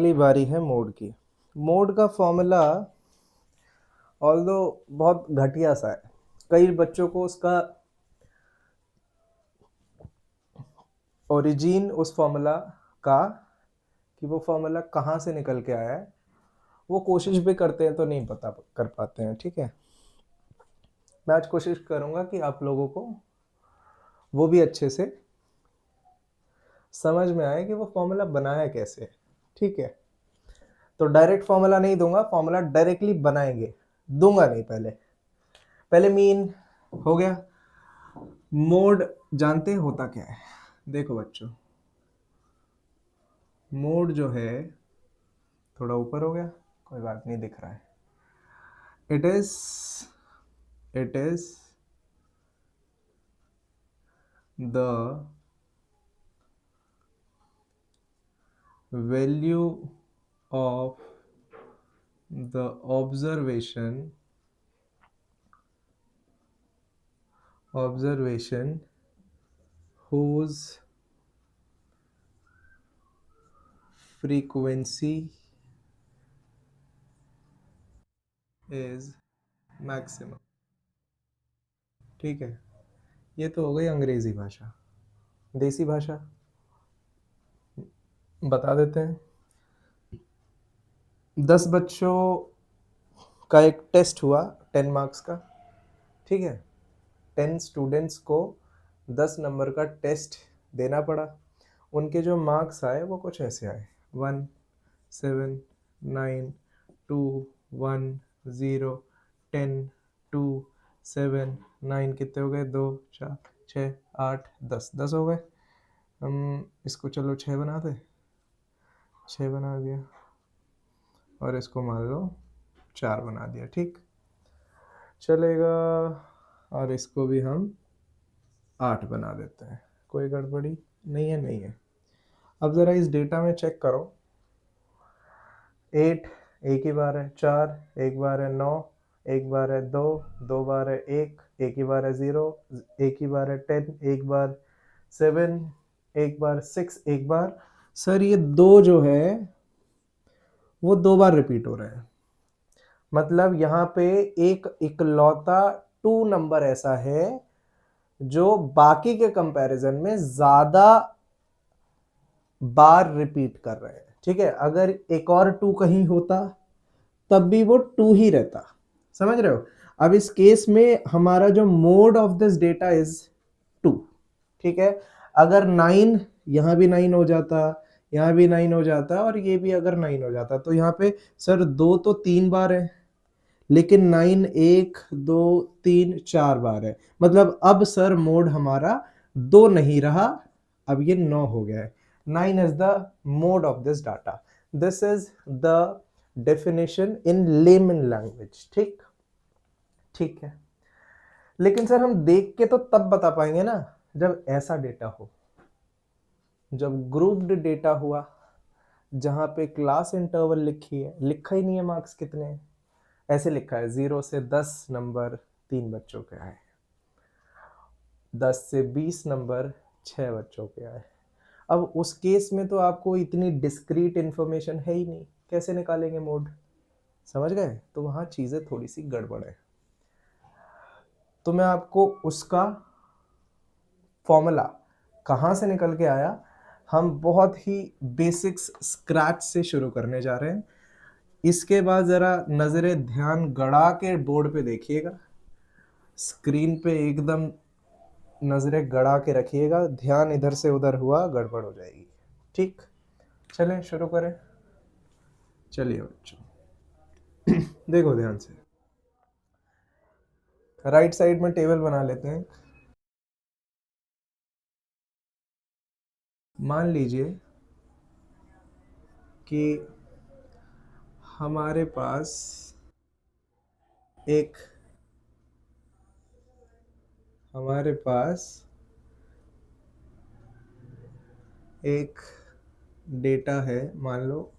अगली बारी है मोड की। मोड का फॉर्मूला ऑल्दो बहुत घटिया सा है, कई बच्चों को उसका ओरिजिन उस फॉर्मूला का कि वो फॉर्मूला कहाँ से निकल के आया है वो कोशिश भी करते हैं तो नहीं पता कर पाते हैं। ठीक है, मैं आज कोशिश करूँगा कि आप लोगों को वो भी अच्छे से समझ में आए कि वो फॉर्मूला बनाया कैसे है। ठीक है, तो डायरेक्ट फॉर्मूला नहीं दूंगा, फॉर्मूला डायरेक्टली बनाएंगे, दूंगा नहीं। पहले पहले मीन हो गया। मोड जानते हैं होता क्या है? देखो बच्चों, मोड जो है थोड़ा ऊपर हो गया, कोई बात नहीं, दिख रहा है। It is the value of the observation whose frequency is maximum। ठीक है, ये तो हो गई अंग्रेजी भाषा। देसी भाषा बता देते हैं। 10 बच्चों का एक टेस्ट हुआ, 10 मार्क्स का। ठीक है, 10 स्टूडेंट्स को 10 नंबर का टेस्ट देना पड़ा। उनके जो मार्क्स आए वो कुछ ऐसे आए: 1 7 9 2 1 0 10 2 7 9, कितने हो गए? 2 4 6 8 10, 10 हो गए। हम इसको चलो 6 बना दे, 6 बना दिया, और इसको मान लो 4 बना दिया। ठीक चलेगा, और इसको भी हम 8 बना देते हैं। कोई गड़बड़ी नहीं है? नहीं है। अब ज़रा इस डेटा में चेक करो। 8 एक ही बार है, 4 एक बार है, 9 एक बार है, 2 दो बार है, 1 एक ही बार है, 0 एक ही बार है, 10 एक बार, 7 एक बार, 6 एक बार। सर ये 2 जो है वो 2 बार रिपीट हो रहे हैं। मतलब यहाँ पे एक इकलौता 2 नंबर ऐसा है जो बाकी के कंपैरिजन में ज्यादा बार रिपीट कर रहे हैं। ठीक है, अगर एक और 2 कहीं होता तब भी वो 2 ही रहता। समझ रहे हो? अब इस केस में हमारा जो mode of this data is 2। ठीक है, अगर 9 यहां भी 9 हो जाता, यहां भी 9 हो जाता, और ये भी अगर 9 हो जाता, तो यहाँ पे सर 2 तो 3 बार है, लेकिन 9 1 2 3 4 बार है। मतलब अब सर मोड हमारा 2 नहीं रहा, अब ये 9 हो गया है। 9 is the mode of this data. This is the definition in layman language. ठीक ठीक है, लेकिन सर हम देख के तो तब बता पाएंगे ना जब ऐसा डेटा हो, जब ग्रुप्ड डेटा हुआ, जहां पे क्लास इंटरवल लिखी है, लिखा ही नहीं है मार्क्स कितने हैं, ऐसे लिखा है 0 से 10 नंबर 3 बच्चों के आए, 10 से 20 नंबर 6 बच्चों के आए। अब उस केस में तो आपको इतनी डिस्क्रीट इंफॉर्मेशन है ही नहीं, कैसे निकालेंगे मोड? समझ गए? तो वहाँ चीज़ें थोड़ी सी गड़बड़ है। तो मैं आपको उसका फॉर्मूला कहाँ से निकल के आया, हम बहुत ही बेसिक्स स्क्रैच से शुरू करने जा रहे हैं। इसके बाद ज़रा नज़रें ध्यान गड़ा के बोर्ड पे देखिएगा, स्क्रीन पे एकदम नज़रें गड़ा के रखिएगा, ध्यान इधर से उधर हुआ गड़बड़ हो जाएगी। ठीक, चलें शुरू करें। चलिए बच्चों देखो ध्यान से, राइट साइड में टेबल बना लेते हैं। मान लीजिए कि हमारे पास एक हमारे पास एक डेटा है, मान लो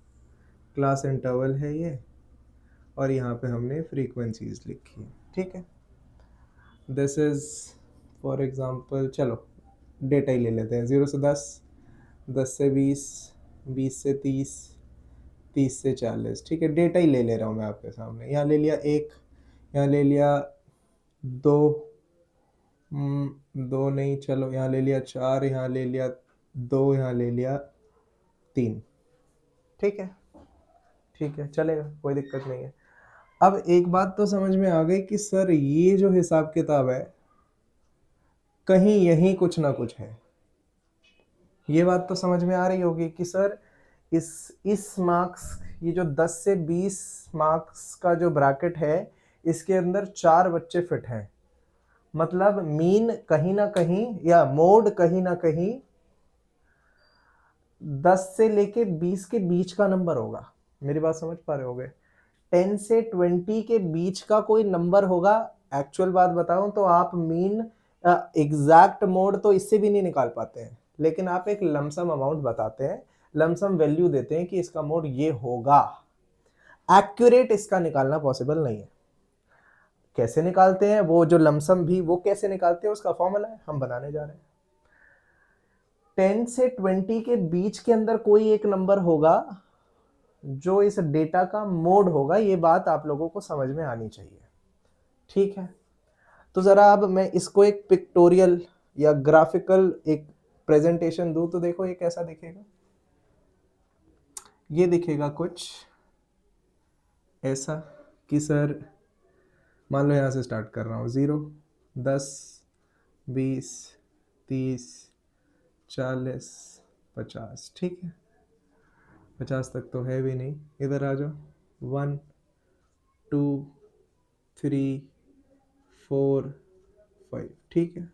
क्लास इंटरवल है ये, और यहाँ पे हमने फ्रीक्वेंसीज लिखी है। ठीक है, दिस इज फॉर एग्जांपल, चलो डेटा ही ले लेते हैं, 0 से 10, 10 से 20, 20 से 30, 30 से 40, ठीक है, डेटा ही ले रहा हूँ मैं आपके सामने। यहाँ ले लिया 1, यहाँ ले लिया 2, 2 नहीं, चलो यहाँ ले लिया 4, यहाँ ले लिया 2, यहाँ ले लिया 3, ठीक है, ठीक है, चलेगा, कोई दिक्कत नहीं है। अब एक बात तो समझ में आ गई कि सर ये जो हिसाब किताब है कहीं यहीं कुछ ना कुछ है। ये बात तो समझ में आ रही होगी कि सर इस मार्क्स, ये जो 10 से 20 मार्क्स का जो ब्रैकेट है, इसके अंदर 4 बच्चे फिट हैं, मतलब मीन कहीं ना कहीं या मोड कहीं ना कहीं 10 से लेके 20 के बीच का नंबर होगा। मेरी बात समझ पा रहे होगे? 10 से 20 के बीच का कोई नंबर होगा। एक्चुअल बात बताऊं तो आप मीन एग्जैक्ट मोड तो इससे भी नहीं निकाल पाते हैं, लेकिन आप एक लमसम अमाउंट बताते हैं, लमसम वैल्यू देते हैं कि इसका मोड ये होगा। एक्यूरेट इसका निकालना पॉसिबल नहीं है। कैसे निकालते हैं वो जो लमसम भी, वो कैसे निकालते हैं उसका फॉर्मूला है, हम बनाने जा रहे हैं। 10 से 20 के बीच के अंदर कोई एक नंबर होगा जो इस डेटा का मोड होगा। ये बात आप लोगों को समझ में आनी चाहिए, ठीक है? तो जरा अब मैं इसको एक पिक्टोरियल या ग्राफिकल एक प्रेजेंटेशन दूं तो देखो ये कैसा दिखेगा। ये दिखेगा कुछ ऐसा कि सर मान लो यहां से स्टार्ट कर रहा हूं, 0, 10, 20, 30, 40, 50, ठीक है, 50 तक तो है भी नहीं, इधर आ जाओ, 1, 2, 3, 4, 5, ठीक है,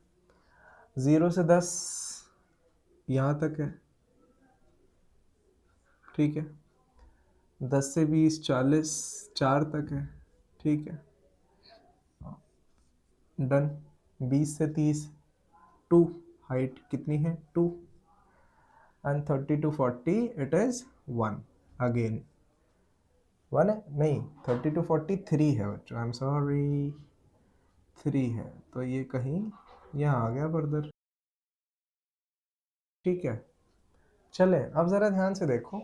0 से 10 यहाँ तक है, ठीक है, 10 से 20, 40, 4 तक है, ठीक है, डन। 20 से 30, 2, हाइट कितनी है, 2, and 30 to 40 it is 1, again 1 है, नहीं 30 to 40 3 है बच्चों, आई एम सॉरी 3 है, तो ये कहीं यहाँ आ गया फर्दर, ठीक है। चले अब जरा ध्यान से देखो,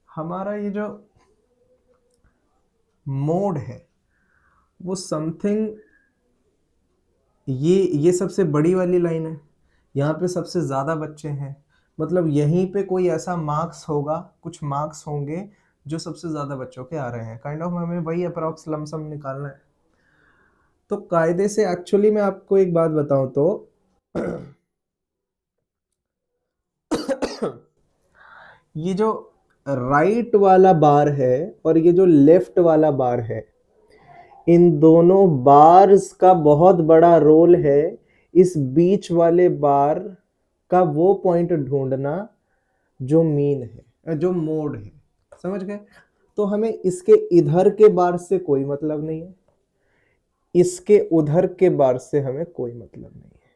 हमारा ये जो मोड है वो समथिंग, ये सबसे बड़ी वाली लाइन है, यहाँ पे सबसे ज़्यादा बच्चे हैं, मतलब यहीं पे कोई ऐसा मार्क्स होगा, कुछ मार्क्स होंगे जो सबसे ज़्यादा बच्चों के आ रहे हैं, काइंड ऑफ हमें वही अप्रॉक्स लमसम निकालना है। तो कायदे से एक्चुअली मैं आपको एक बात बताऊं तो ये जो राइट वाला बार है और ये जो लेफ्ट वाला बार है, इन दोनों बार्स का बहुत बड़ा रोल है इस बीच वाले बार का वो पॉइंट ढूंढना जो मीन है, जो मोड है, समझ गए? तो हमें इसके इधर के बार से कोई मतलब नहीं है, इसके उधर के बार से हमें कोई मतलब नहीं है।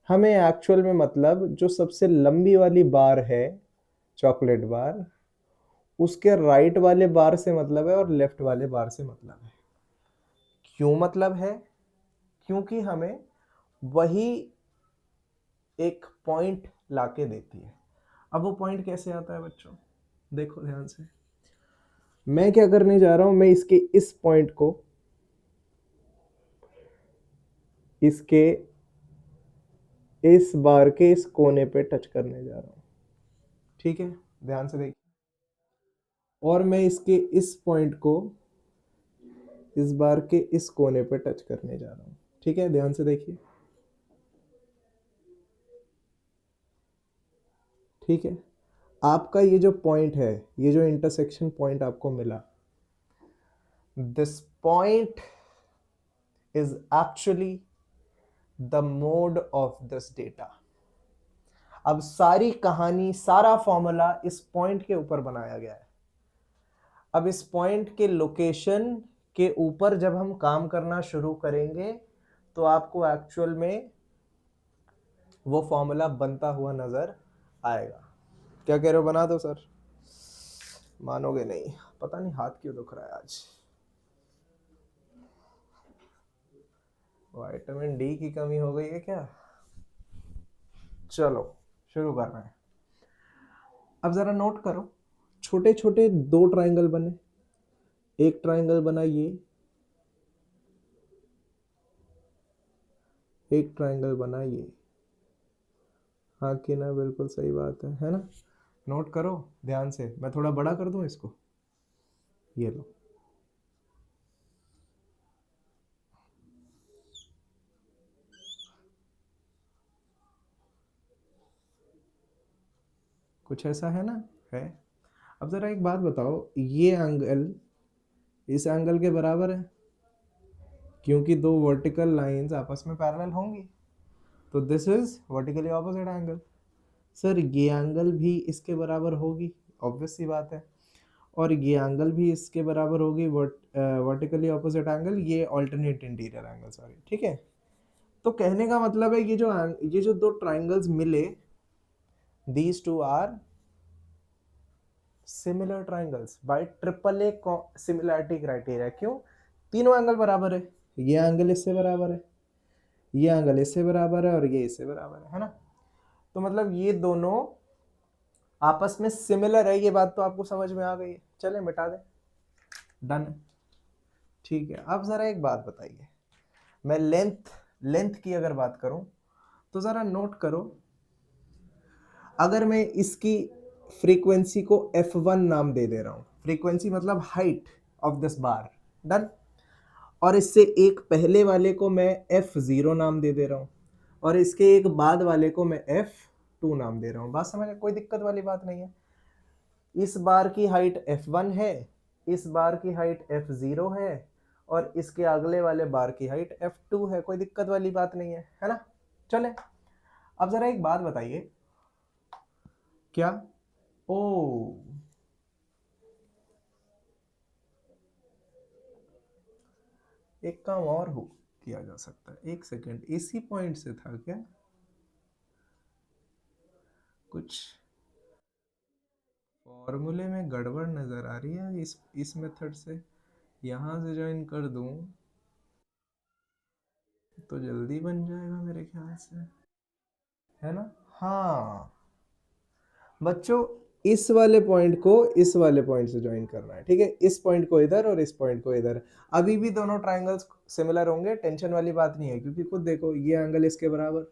हमें एक्चुअल में मतलब जो सबसे लंबी वाली बार है, चॉकलेट बार, उसके राइट वाले बार से मतलब है और लेफ्ट वाले बार से मतलब है। क्यों मतलब है? क्योंकि हमें वही एक पॉइंट लाके देती है। अब वो पॉइंट कैसे आता है बच्चों, देखो ध्यान से, मैं क्या करने जा रहा हूं, मैं इसके इस पॉइंट को इसके इस बार के इस कोने पे टच करने जा रहा हूं, ठीक है, ध्यान से देखिए, और मैं इसके इस पॉइंट को इस बार के इस कोने पे टच करने जा रहा हूं, ठीक है, ध्यान से देखिए, ठीक है। आपका ये जो पॉइंट है, ये जो इंटरसेक्शन पॉइंट आपको मिला, this point is actually the mode of this data. अब सारी कहानी, सारा फॉर्मूला इस पॉइंट के ऊपर बनाया गया है। अब इस पॉइंट के लोकेशन के ऊपर जब हम काम करना शुरू करेंगे तो आपको एक्चुअल में वो फॉर्मूला बनता हुआ नजर आएगा। क्या कह रहे हो, बना दो सर? मानोगे नहीं, पता नहीं हाथ क्यों दुख रहा है आज, विटामिन डी की कमी हो गई है क्या? चलो शुरू कर रहे हैं। अब जरा नोट करो, छोटे छोटे दो ट्राइंगल बने, एक ट्राइंगल बना ये, एक ट्राइंगल बना ये। हाँ कि ना, बिल्कुल सही बात है ना। नोट करो ध्यान से, मैं थोड़ा बड़ा कर दूं इसको, ये लो। कुछ ऐसा है ना, है। अब जरा एक बात बताओ, ये एंगल इस एंगल के बराबर है, क्योंकि दो वर्टिकल लाइंस आपस में पैरेलल होंगी, तो this is vertically opposite angle. Sir ये एंगल भी इसके बराबर होगी, ऑब्वियस सी बात है, और ये एंगल भी इसके बराबर होगी, वर्टिकली ऑपोजिट एंगल, ये ऑल्टरनेट इंटीरियर एंगल, सॉरी, ठीक है। तो कहने का मतलब है ये जो दो ट्राइंगल्स मिले, these two are similar triangles by triple A similarity criteria. क्यों? तीनों एंगल बराबर है, ये एंगल इससे बराबर है, ये एंगल इससे बराबर है, और ये इससे बराबर है ना। तो मतलब ये दोनों आपस में सिमिलर है, ये बात तो आपको समझ में आ गई है। चले मिटा दें, डन। ठीक है, अब जरा एक बात बताइए, मैं लेंथ की अगर बात करूं तो जरा नोट करो, अगर मैं इसकी फ्रीक्वेंसी को f1 नाम दे रहा हूं, फ्रीक्वेंसी मतलब height of this bar, done. और इससे एक पहले वाले को मैं f0 नाम दे रहा हूं, और इसके एक बाद वाले को मैं f2 नाम दे रहा हूं। बात समझ, कोई दिक्कत वाली बात नहीं है। इस बार की हाइट f1 है, इस बार की हाइट f0 है, और इसके अगले वाले बार की हाइट f2 है, कोई दिक्कत वाली बात नहीं है ना। चले, अब जरा एक बात बताइए, क्या ओ एक काम और हो किया जा सकता है, एक सेकंड, इसी पॉइंट से था क्या कुछ? फॉर्मूले में गड़बड़ नजर आ रही है, इस मेथड से यहां से ज्वाइन कर दूं तो जल्दी बन जाएगा मेरे ख्याल से, है ना। हाँ बच्चों, इस वाले पॉइंट को इस वाले पॉइंट से ज्वाइन करना है, ठीक है, इस पॉइंट को इधर और इस पॉइंट को इधर। अभी भी दोनों ट्राइंगल्स सिमिलर होंगे, टेंशन वाली बात नहीं है, क्योंकि खुद देखो ये एंगल इसके बराबर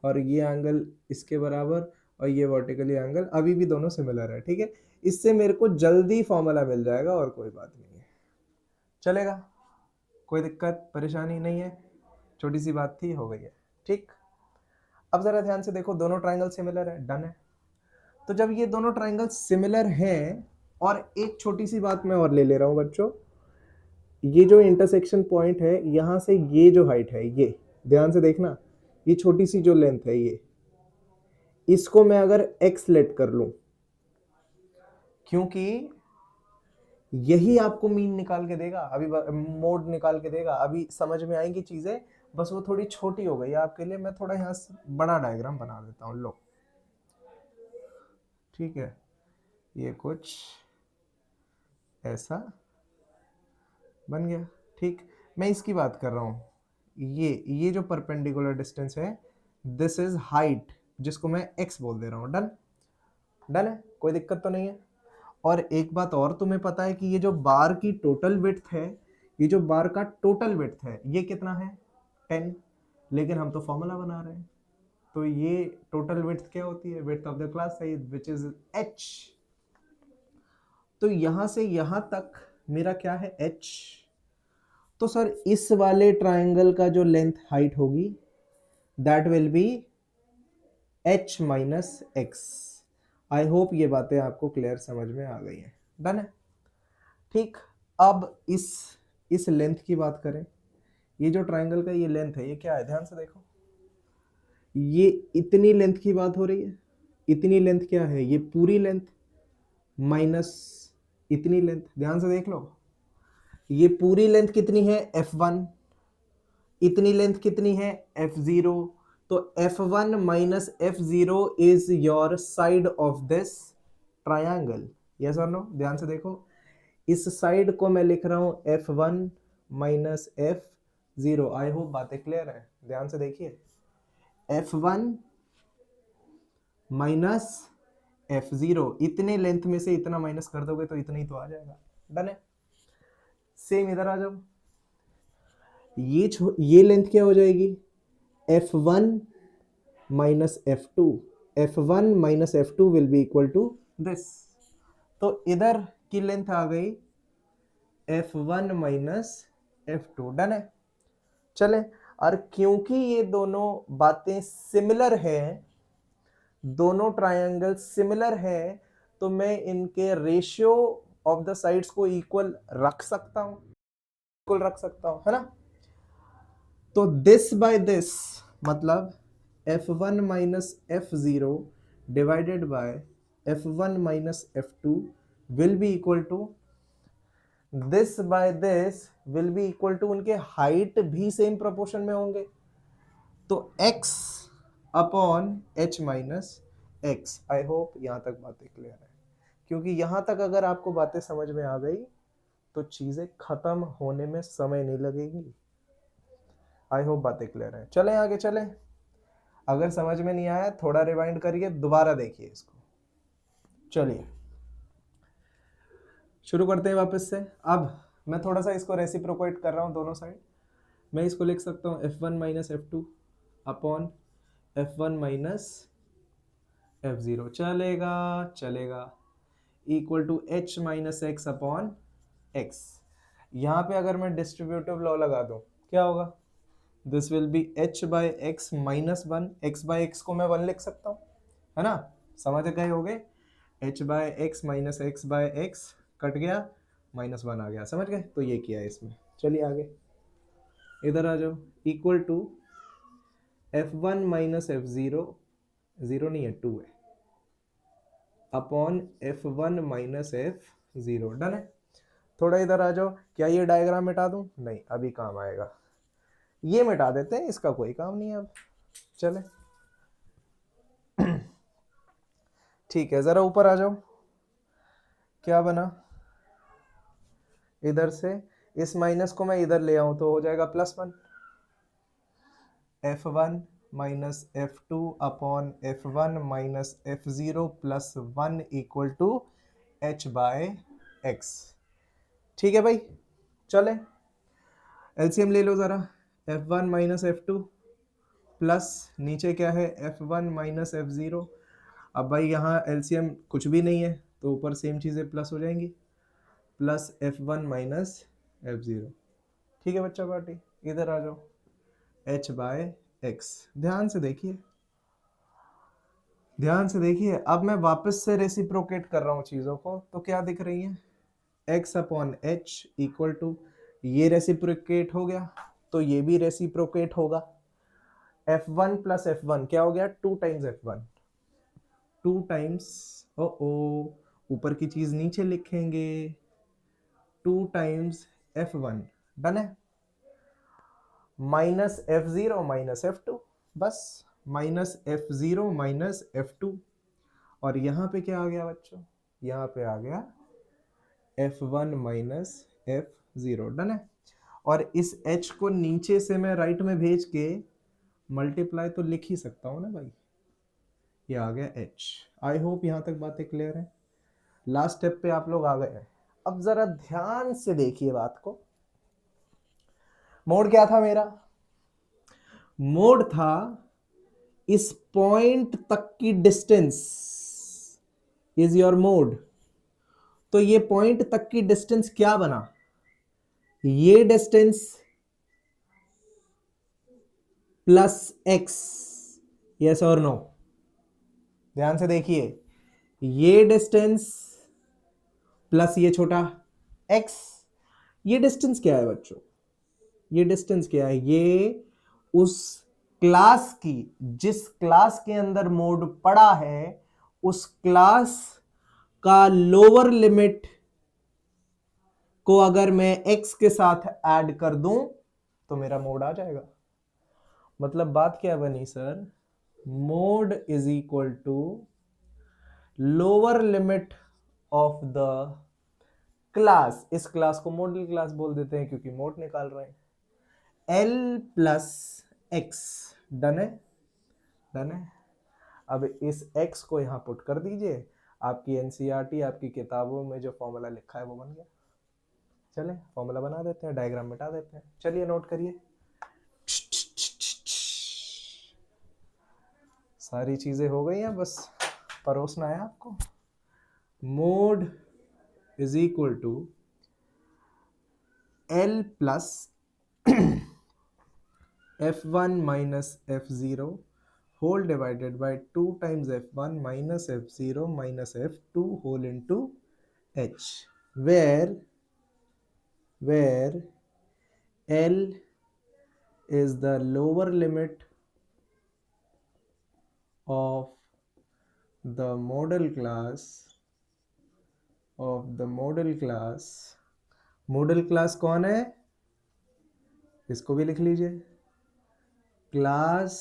और ये एंगल इसके बराबर और ये वर्टिकली एंगल अभी भी दोनों सिमिलर है, ठीक है। इससे मेरे को जल्दी फॉर्मूला मिल जाएगा और कोई बात नहीं है, चलेगा, कोई दिक्कत परेशानी नहीं है, छोटी सी बात थी, हो गई है, ठीक। अब जरा ध्यान से देखो, दोनों ट्राइंगल सिमिलर है, डन है। तो जब ये दोनों ट्राइंगल सिमिलर हैं, और एक छोटी सी बात मैं और ले रहा हूं बच्चों, ये जो इंटरसेक्शन पॉइंट है, यहां से ये जो हाइट है, ये ध्यान से देखना, ये छोटी सी जो लेंथ है, ये इसको मैं अगर x लेट कर लूं, क्योंकि यही आपको मीन निकाल के देगा, अभी मोड निकाल के देगा, अभी समझ में आएंगी चीजें, बस वो थोड़ी छोटी हो गई है आपके लिए, मैं थोड़ा यहां बड़ा डायग्राम बना देता हूं, लो, ठीक है, ये कुछ ऐसा बन गया, ठीक। मैं इसकी बात कर रहा हूं, ये जो परपेंडिकुलर डिस्टेंस है, दिस इज हाइट, जिसको मैं x बोल दे रहा हूं, डन। डन है, कोई दिक्कत तो नहीं है। और एक बात और तुम्हें पता है कि ये जो बार की टोटल विड्थ है, ये जो बार का टोटल विड्थ है, ये कितना है? 10, लेकिन हम तो फॉर्मूला बना रहे हैं, तो ये टोटल विड्थ क्या होती है? Width of the class size, which is h। तो यहां से यहां तक मेरा क्या है? h। तो सर इस वाले ट्राइंगल का जो लेंथ हाइट होगी, that will be h minus x. I hope ये बातें आपको क्लियर समझ में आ गई हैं, डन है, ठीक। अब इस लेंथ की बात करें, ये जो ट्राइंगल का ये लेंथ है, ये क्या है? ध्यान से देखो, ये इतनी लेंथ की बात हो रही है, इतनी लेंथ क्या है? ये पूरी लेंथ माइनस इतनी लेंथ, ध्यान से देख लो, ये पूरी लेंथ कितनी है? f1, इतनी लेंथ कितनी है? f0, तो f1 minus f0 is your side of this triangle, yes और नो? ध्यान से देखो, इस साइड को मैं लिख रहा हूं f1 minus f0। I hope बातें क्लियर है, ध्यान से देखिए, f1 माइनस f0, इतने लेंथ में से इतना माइनस कर दोगे तो इतना ही तो आ जाएगा। डन है। सेम इधर आ जाओ, ये लेंथ क्या हो जाएगी, f1 minus f2, f1 minus f2 will be equal to this. तो इधर की लेंथ आ गई f1 माइनस f2। डन है। चले, और क्योंकि ये दोनों बातें सिमिलर है, दोनों ट्रायंगल सिमिलर है, तो मैं इनके रेशियो ऑफ द साइड्स को इक्वल रख सकता हूं, इक्वल रख सकता हूं, है ना। तो दिस बाय दिस मतलब f1 minus f0 divided by f1 minus f2 will be equal to this by this will be equal to, उनके हाइट भी सेम प्रोपोर्शन में होंगे, तो x upon h minus x। I hope यहां तक बातें clear है, क्योंकि यहां तक अगर आपको बातें समझ में आ गई तो चीजें खत्म होने में समय नहीं लगेगी। आई होप बातें क्लियर है। चले आगे चले, अगर समझ में नहीं आया थोड़ा रिवाइंड करिए, दोबारा देखिए इसको। चलिए शुरू करते हैं वापस से। अब मैं थोड़ा सा इसको रेसिप्रोकेट कर रहा हूं दोनों साइड। मैं इसको लिख सकता हूं f1 minus f2 upon f1 minus f0, चलेगा चलेगा, equal to h minus x upon x. यहां पे अगर मैं डिस्ट्रीब्यूटिव लॉ लगा दूं क्या होगा, this will be h by x minus one, x by x को मैं वन लिख सकता हूं, है ना। समझ गए होगे, h by x minus x by x cut गया, माइनस वन आ गया, समझ गए। तो ये किया है इसमें। चलिए आगे इधर आ जाओ, equal to f1 minus f0, zero नहीं है 2 है, upon f1 minus f0। Done है। थोड़ा इधर आ जाओ, क्या ये डायग्राम मिटा दूं, नहीं अभी काम आएगा, ये मिटा देते हैं, इसका कोई काम नहीं है अब। चले ठीक है, जरा ऊपर आ जाओ, क्या बना, इधर से इस माइनस को मैं इधर ले आऊं तो हो जाएगा +1, f1 minus f2 upon f1 minus f0 plus 1 equal to h by x. ठीक है भाई, चले एलसीएम ले लो जरा, f1 माइनस f2 प्लस नीचे क्या है f1 माइनस f0। अब भाई यहाँ एलसीएम कुछ भी नहीं है तो ऊपर सेम चीजें प्लस हो जाएंगी, प्लस f1 माइनस f0। ठीक है बच्चा पार्टी, इधर आ जाओ, h बाय एक्स। ध्यान से देखिए, ध्यान से देखिए, अब मैं वापस से रेसिप्रोकेट कर रहा हूं चीजों को, तो क्या दिख रही है, x upon h equal to, ये रेसिप्रोकेट हो गया तो ये भी रेसिप्रोकेट होगा, f1 प्लस f1 क्या हो गया, 2 टाइम्स f1, 2 टाइम्स, ओ ऊपर की चीज नीचे लिखेंगे, 2 टाइम्स f1। डन है। माइनस f0 माइनस f2, बस माइनस f0 माइनस f2, और यहां पे क्या आ गया बच्चों, यहां पे आ गया f1 माइनस f0। डन है। और इस h को नीचे से मैं राइट में भेज के मल्टीप्लाई तो लिख ही सकता हूं ना भाई, ये आ गया h। आई होप यहां तक बातें क्लियर है। लास्ट स्टेप पे आप लोग आ गए हैं। अब जरा ध्यान से देखिए बात को, मोड क्या था मेरा, मोड था इस पॉइंट तक की डिस्टेंस इज योर मोड। तो ये पॉइंट तक की डिस्टेंस क्या बना, ये डिस्टेंस प्लस एक्स, यस और नो। ध्यान से देखिए, ये डिस्टेंस प्लस ये छोटा x, ये डिस्टेंस क्या है बच्चों, ये डिस्टेंस क्या है, ये उस क्लास की, जिस क्लास के अंदर मोड पड़ा है उस क्लास का लोअर लिमिट को अगर मैं x के साथ ऐड कर दूं तो मेरा मोड आ जाएगा। मतलब बात क्या बनी sir, mode is equal to lower limit of the class, इस क्लास को मॉडल क्लास बोल देते हैं क्योंकि मोड निकाल रहे हैं, L प्लस एक्स। डन है, डन है। अब इस x को यहां पुट कर दीजिए, आपकी एनसीईआरटी आपकी किताबों में जो फॉर्मूला लिखा है वो बन गया। चले फॉर्मूला बना देते हैं, डायग्राम मिटा देते हैं। चलिए नोट करिए, सारी चीजें हो गई हैं, बस परोसना है आपको। Mode is equal to L plus F1 minus F0 whole divided by 2 times F1 minus F0 minus F2 whole into H, where L is the lower limit of the model class model class कौन है, इसको भी लिख लीजिए, class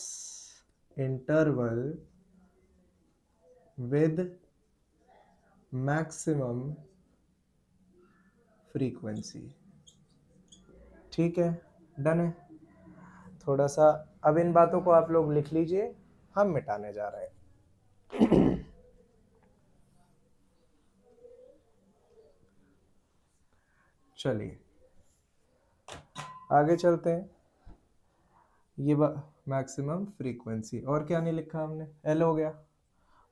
interval with maximum frequency। ठीक है, done है। थोड़ा सा अब इन बातों को आप लोग लिख लीजिए, हम मिटाने जा रहे हैं। चलिए आगे चलते हैं। ये मैक्सिमम फ्रीक्वेंसी, और क्या नहीं लिखा हमने, एल हो गया,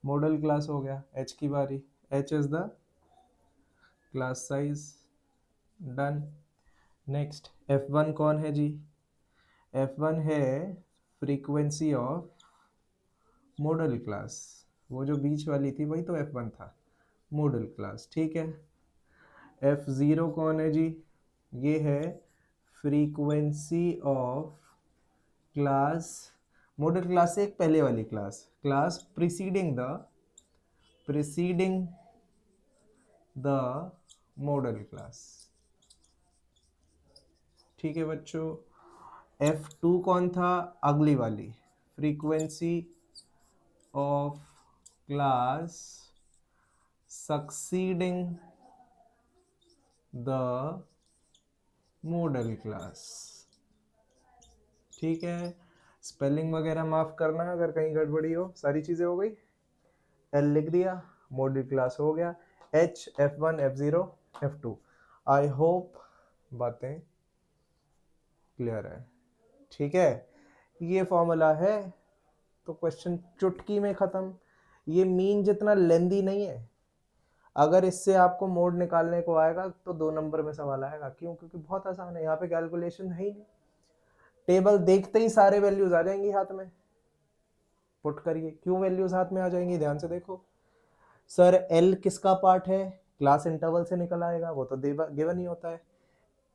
मॉडल क्लास हो गया, एच की बारी, H is the class size, done. Next F1 कौन है जी, F1 है फ्रीक्वेंसी ऑफ मॉडल क्लास, वो जो बीच वाली थी वही तो F1 था, मॉडल क्लास, ठीक है। F0 कौन है जी, ये है frequency of class, model class से एक पहले वाली class, class preceding the model class, ठीक है बच्चों। F2 कौन था, अगली वाली, frequency of class succeeding the model class, ठीक है। स्पेलिंग वगैरह माफ करना अगर कहीं गड़बड़ी हो, सारी चीजें हो गई, एल लिख दिया, मॉडल क्लास हो गया, H F1 F0 F2। I hope बातें क्लियर है, ठीक है। ये फॉर्मूला है तो क्वेश्चन चुटकी में खत्म। ये मीन जितना लेंदी नहीं है, अगर इससे आपको मोड निकालने को आएगा तो 2 नंबर में सवाल आएगा, क्यों, क्योंकि बहुत आसान है, यहाँ पे कैलकुलेशन है ही नहीं, टेबल देखते ही सारे वैल्यूज आ जाएंगी हाथ में, पुट करिए। क्यों वैल्यूज हाथ में आ जाएंगी, ध्यान से देखो सर, एल किसका पार्ट है, क्लास इंटरवल से निकल आएगा, वो तो गिवन ही होता है।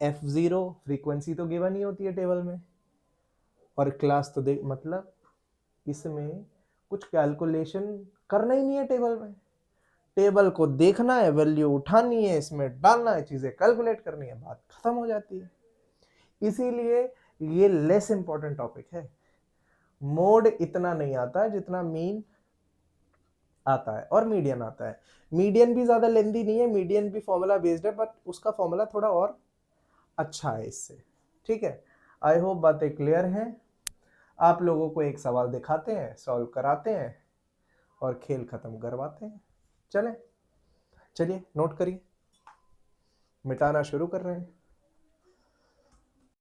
F0 फ्रीक्वेंसी तो गिवन ही होती है टेबल में, और क्लास तो देख, मतलब इसमें कुछ कैलकुलेशन करना ही नहीं है टेबल में, टेबल को देखना है, वैल्यू उठानी है, इसमें डालना है, चीजें कैलकुलेट करनी है, बात खत्म हो जाती है। इसीलिए ये लेस इंपॉर्टेंट टॉपिक है, मोड इतना नहीं आता जितना मीन आता है और मीडियन आता है। मीडियन भी ज्यादा लेंदी नहीं है, मीडियन भी फॉर्मूला बेस्ड है, बट उसका फॉर्मूला थोड़ा और अच्छा है इससे, ठीक है। आई होप बातें क्लियर हैं। आप लोगों को एक सवाल दिखाते हैं, सॉल्व कराते हैं और खेल खत्म करवाते हैं। चलिए नोट करिए, मिटाना शुरू कर रहे हैं।